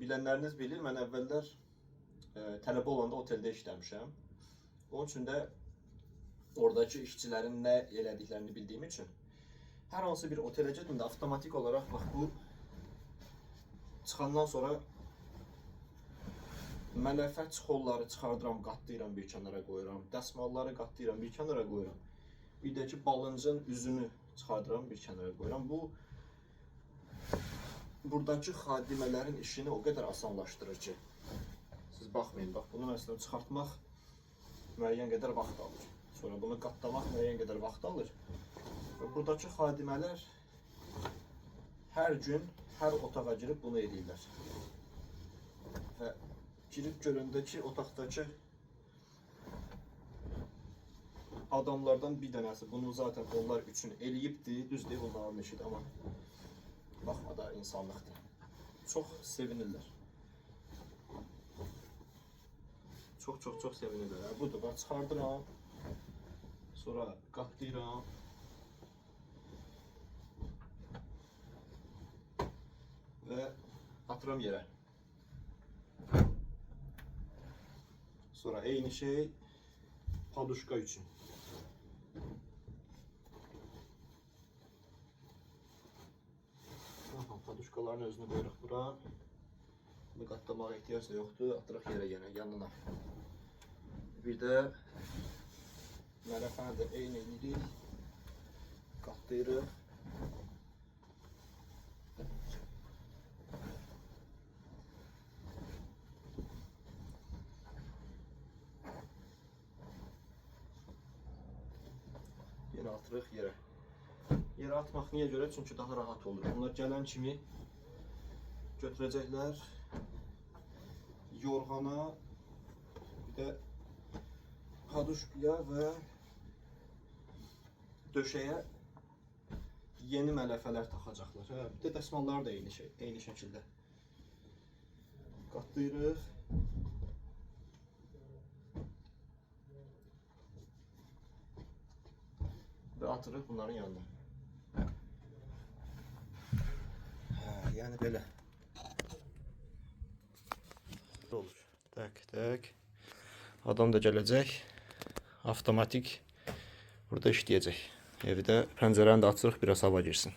Bilənləriniz bilir, mən əvvəllər tələbə olanda oteldə işləmişəm. Onun üçün də oradakı işçilərin nə elədiklərini bildiyim üçün hər hansı bir otelə getdiyimdə avtomatik olaraq bax bu çıxandan sonra mələfə çixolları çıxardıram, qatlayıram bir kənara qoyuram, dəsmalları qatlayıram bir kənara qoyuram. Bir də ki balıncın üzünü çıxardıram bir kənara qoyuram. Bu buradakı xadimələrin işini o qədər asanlaşdırır ki, siz baxmayın, bax bunu məsələn çıxartmaq müəyyən qədər vaxt alır. Sonra bunu qatlamaq müəyyən qədər vaxt alır. Və buradakı xadimələr hər gün, hər otağa girib bunu edirlər. Və girib görəndə ki, otaqdakı adamlardan bir dənəsi bunu zaten onlar üçün eləyibdir, düz deyib onların işidir, amma baxma da insanlıqdır. Çox sevinirlər. Çox sevinirlər. Budur, bax çıxardıram, sonra qatlayıram. Və atıram yerə. Sonra eyni şey paduşka üçün. Paduşkaların özünü qoyuruq bura. Bunu qatlamağa ehtiyac da yoxdur. Atırıq yerə yenə yanına. Bir də mələfəni də eyni edirik. Qatlayırıq. Yenə atırıq yerə. Yerə atmaq niyə görə? Çünki daha rahat olur. Onlar gələn kimi götürəcəklər yorğana, bir də paduşkaya və döşəyə yeni mələfələr taxacaqlar. Bir də dəsmalları da eyni şəkildə qatlayırıq. Və atırıq bunların yanına. Yəni belə olur. Tək. Adam da gələcək, avtomatik burada işləyəcək. Evdə pəncərəni də açırıq, biraz hava girsin.